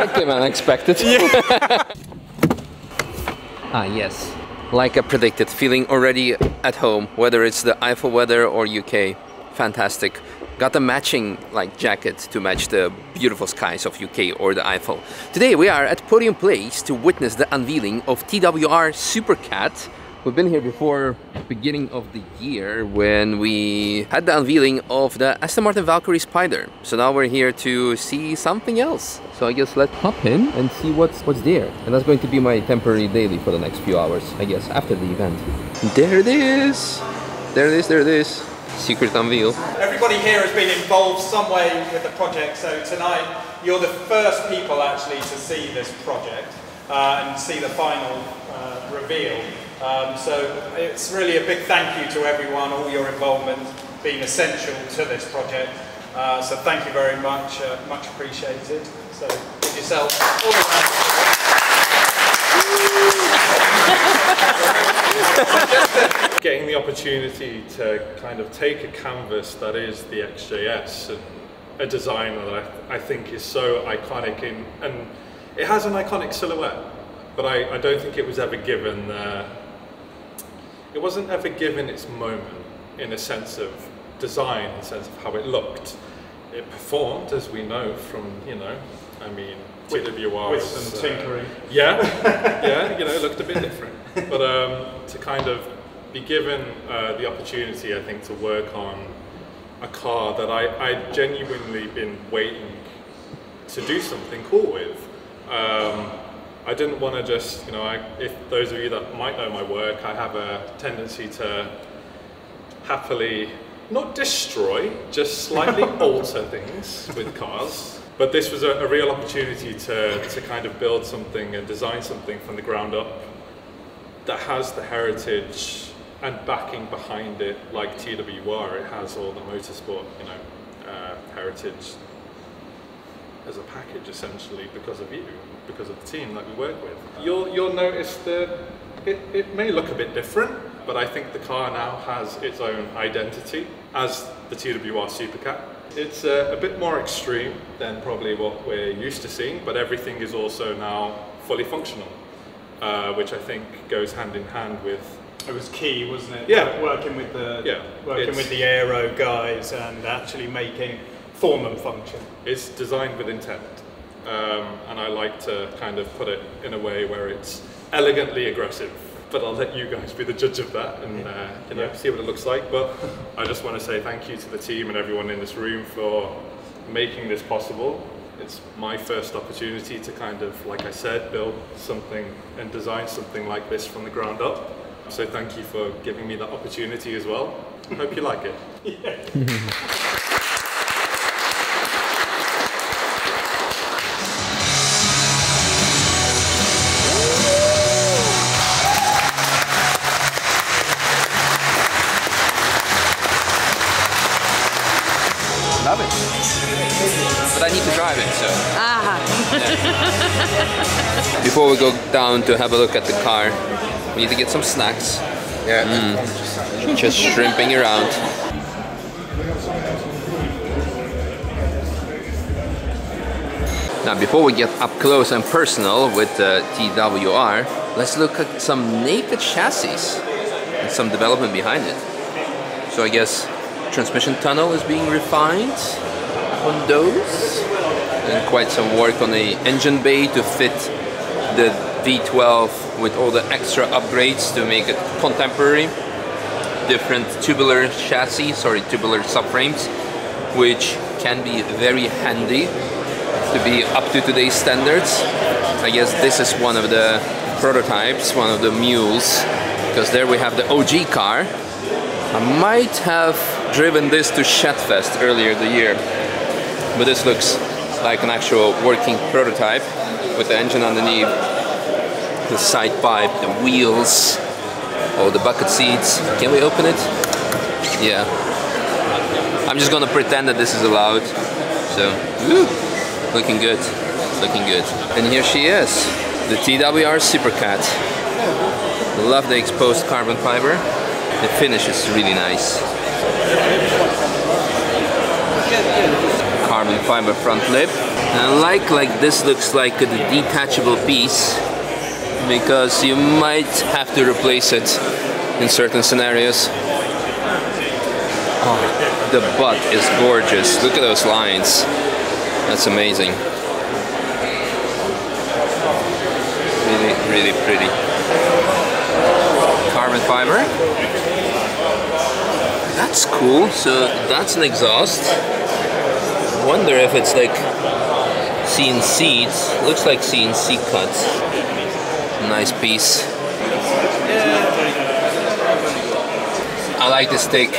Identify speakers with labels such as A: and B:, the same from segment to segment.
A: That came unexpected.
B: Yeah.
A: Ah, yes. Like I predicted, feeling already at home, whether it's the Eiffel weather or UK. Fantastic. Got the matching like jacket to match the beautiful skies of UK or the Eiffel. Today we are at Podium Place to witness the unveiling of TWR Supercat. We've been here before beginning of the year when we had the unveiling of the Aston Martin Valkyrie Spider. So now we're here to see something else. So I guess let's hop in and see what's there. And that's going to be my temporary daily for the next few hours, I guess, after the event. There it is! There it is, there it is. Secret unveil.
B: Everybody here has been involved some way with the project, so tonight you're the first people actually to see this project and see the final reveal. So it's really a big thank you to everyone, all your involvement being essential to this project. So thank you very much, much appreciated. So give yourself all around.
C: Getting the opportunity to kind of take a canvas that is the XJS and a design that I think is so iconic and it has an iconic silhouette, but I don't think it was ever given it wasn't ever given its moment in a sense of design, in a sense of how it looked. It performed, as we know from, you know, I mean, TWR
B: with some tinkering.
C: Yeah, yeah, you know, it looked a bit different. But to kind of be given the opportunity, I think, to work on a car that I genuinely been waiting to do something cool with. I didn't want to just, you know, if those of you that might know my work, I have a tendency to happily not destroy, just slightly alter things with cars. But this was a real opportunity to kind of build something and design something from the ground up that has the heritage and backing behind it, like TWR. It has all the motorsport, you know, heritage as a package, essentially, because of you, because of the team that we work with. You'll notice that it may look a bit different, but I think the car now has its own identity as the TWR Supercat. It's a bit more extreme than probably what we're used to seeing, but everything is also now fully functional, which I think goes hand in hand with.
B: It was key, wasn't it?
C: Yeah.
B: Working with the aero guys and actually making form and function.
C: It's designed with intent, and I like to kind of put it in a way where it's elegantly aggressive. But I'll let you guys be the judge of that and you know, see what it looks like. But I just want to say thank you to the team and everyone in this room for making this possible. It's my first opportunity to kind of, like I said, build something and design something like this from the ground up. So thank you for giving me that opportunity as well. I hope you like it.
A: Love it. But I need to drive it, so. Yeah. Before we go down to have a look at the car, we need to get some snacks. Yeah. Just shrimping around. Now, before we get up close and personal with TWR, let's look at some naked chassis and some development behind it. So I guess transmission tunnel is being refined on those, and quite some work on the engine bay to fit the V12 with all the extra upgrades to make it contemporary. Different tubular chassis, tubular subframes, which can be very handy to be up to today's standards. I guess this is one of the prototypes, one of the mules, because there we have the OG car. I might have driven this to Shatfest earlier in the year, but this looks like an actual working prototype with the engine underneath, the side pipe, the wheels, all the bucket seats. Can we open it? Yeah. I'm just gonna pretend that this is allowed. So, woo, looking good, looking good. And here she is, the TWR Supercat. Love the exposed carbon fiber. The finish is really nice. Carbon fiber front lip. I like this looks like a detachable piece, because you might have to replace it in certain scenarios. Oh, the butt is gorgeous. Look at those lines. That's amazing. Really, really pretty. Carbon fiber. That's cool. So that's an exhaust. Wonder if it's like CNC. Looks like CNC cuts. Nice piece. I like the stick.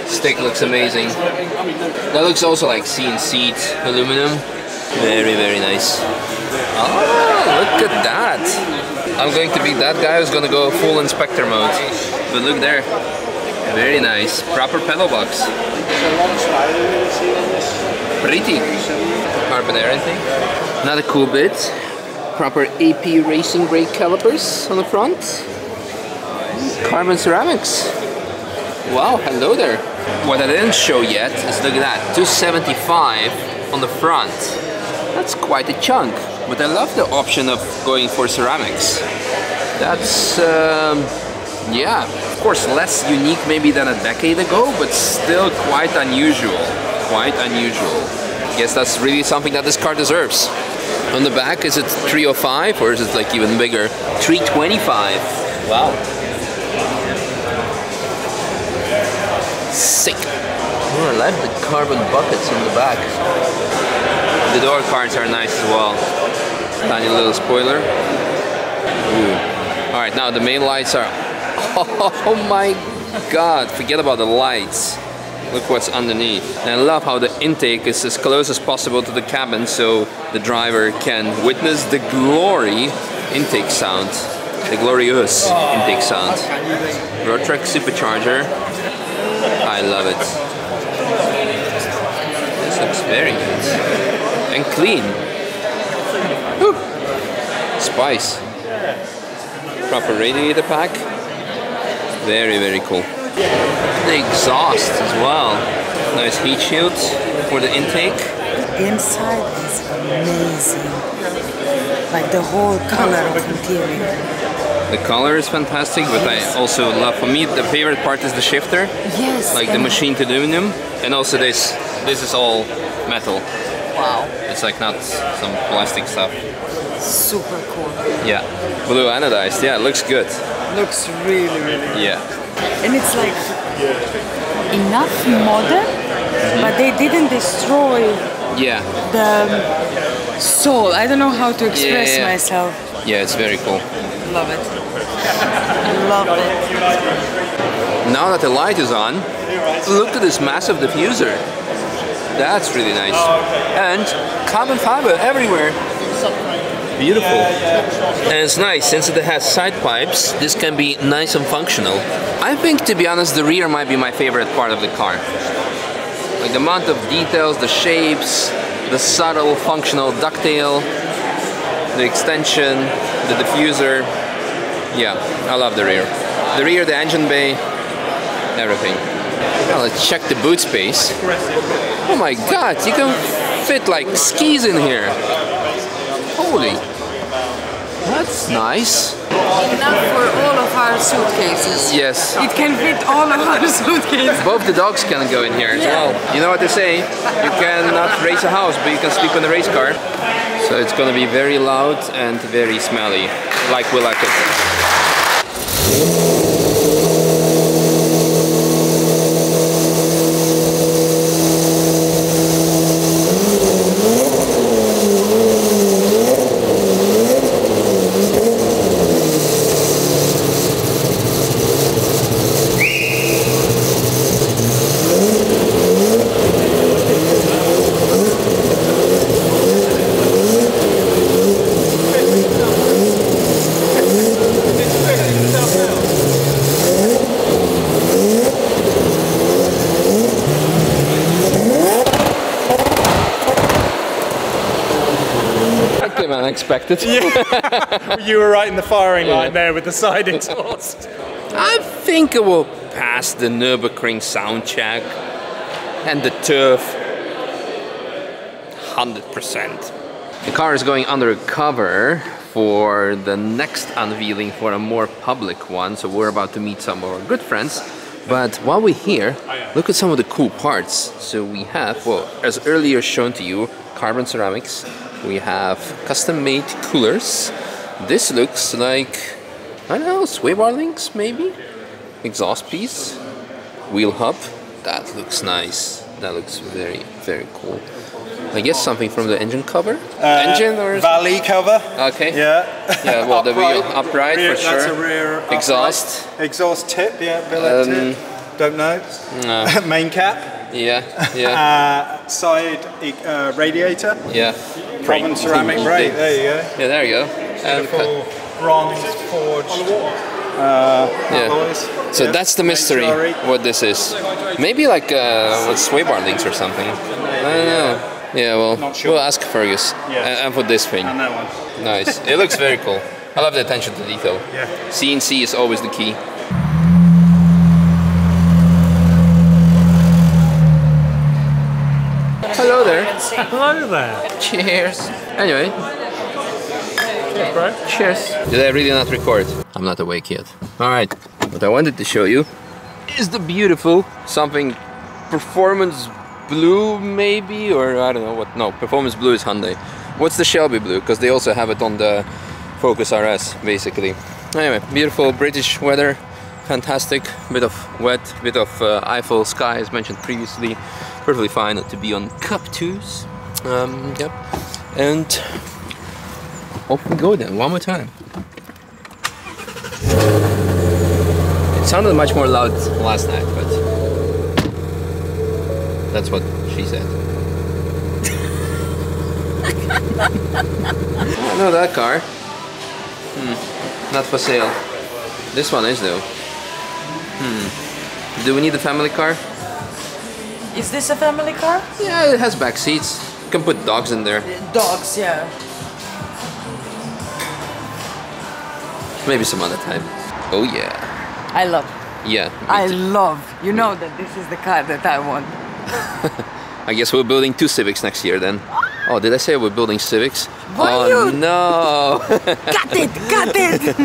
A: Stick looks amazing. That looks also like CNC'd aluminum. Very, very nice. Oh, look at that. I'm going to be that guy who's going to go full inspector mode. But look there. Very nice. Proper pedal box. Pretty. Carbon air intake. Another cool bit. Proper AP racing brake calipers on the front. Carbon ceramics. Wow, hello there. What I didn't show yet is, look at that, 275 on the front. That's quite a chunk, but I love the option of going for ceramics. That's, yeah, of course less unique maybe than a decade ago, but still quite unusual. Quite unusual. I guess that's really something that this car deserves. On the back, is it 305 or is it like even bigger? 325. Wow. Sick. Oh, I like the carbon buckets on the back. The door cards are nice as well. Tiny little spoiler. Ooh. Alright, now the main lights are... Oh my god, forget about the lights. Look what's underneath. And I love how the intake is as close as possible to the cabin so the driver can witness the glory intake sound. The glorious intake sound. Road Track supercharger. I love it. This looks very good. And clean. Whew. Spice. Proper radiator pack. Very, very cool. The exhaust as well. Nice heat shield for the intake.
D: The inside is amazing. Like the whole color of interior.
A: The color is fantastic, but I also love, for me, the favorite part is the shifter.
D: Yes.
A: Like the machined aluminum. And also this is all metal.
D: Wow.
A: It's like not some plastic stuff.
D: Super cool.
A: Yeah. Blue anodized. Yeah, it looks good.
D: Looks really, really good.
A: Yeah.
D: And it's like enough modern, but they didn't destroy the soul. I don't know how to express myself.
A: Yeah, it's very cool.
D: Love it. Love it.
A: Now that the light is on, look at this massive diffuser. That's really nice. And carbon fiber everywhere. Beautiful. And it's nice, since it has side pipes, this can be nice and functional. I think, to be honest, the rear might be my favorite part of the car. Like the amount of details, the shapes, the subtle functional ducktail, the extension, the diffuser. Yeah, I love the rear. The rear, the engine bay, everything. Now let's check the boot space. Oh my god, you can fit like skis in here. Holy, that's nice.
D: Enough for all of our suitcases.
A: Yes.
D: It can fit all of our suitcases.
A: Both the dogs can go in here as well. You know what they say? You cannot race a house, but you can sleep in a race car. So it's going to be very loud and very smelly, like we like it. Unexpected.
B: Yeah. You were right in the firing line there with the side exhaust.
A: I think it will pass the Nürburgring sound check and the turf. 100%. The car is going undercover for the next unveiling for a more public one, so we're about to meet some of our good friends. But while we're here, look at some of the cool parts. So we have, well, as earlier shown to you, carbon ceramics. We have custom-made coolers. This looks like, I don't know, sway bar links maybe? Exhaust piece. Wheel hub. That looks nice. That looks very, very cool. I guess something from the engine cover? Engine or
B: Valley cover.
A: Okay.
B: Yeah.
A: Yeah, well, the wheel upright
B: rear,
A: for sure.
B: That's a rear
A: exhaust.
B: Upright. Exhaust tip, yeah, billet tip. Don't know.
A: No.
B: Main cap.
A: Yeah, yeah.
B: Side radiator.
A: Yeah.
B: Carbon ceramic brake. There you go.
A: Yeah, there you go. And
B: beautiful bronze forged. Alloys.
A: So that's the mystery, what this is. Maybe like what sway bar links or something. I don't know. Yeah, well,
B: Not sure.
A: we'll ask Fergus.
B: Yeah.
A: And for this thing.
B: And that one.
A: Nice. It looks very cool. I love the attention to detail.
B: Yeah.
A: CNC is always the key. Hello there.
E: Hello there.
A: Cheers. Anyway.
E: Cheers, bro.
A: Cheers. Did I really not record? I'm not awake yet. Alright. What I wanted to show you is the beautiful something performance blue maybe, or I don't know what. No, performance blue is Hyundai. What's the Shelby blue? Because they also have it on the Focus RS basically. Anyway, beautiful British weather. Fantastic. Bit of wet, bit of Eiffel sky as mentioned previously. Perfectly fine to be on Cup 2s. Yep. And off we go then, one more time. It sounded much more loud last night, but that's what she said. I know that car. Not for sale. This one is though. Do we need a family car?
D: Is this a family car?
A: Yeah, it has back seats. You can put dogs in there.
D: Dogs, yeah.
A: Maybe some other time. Oh yeah.
D: I love.
A: Yeah.
D: I love. You know that this is the car that I want.
A: I guess we're building 2 Civics next year then. Oh, did I say we're building Civics?
D: Why
A: oh
D: you?
A: no!
D: Cut it! Cut it!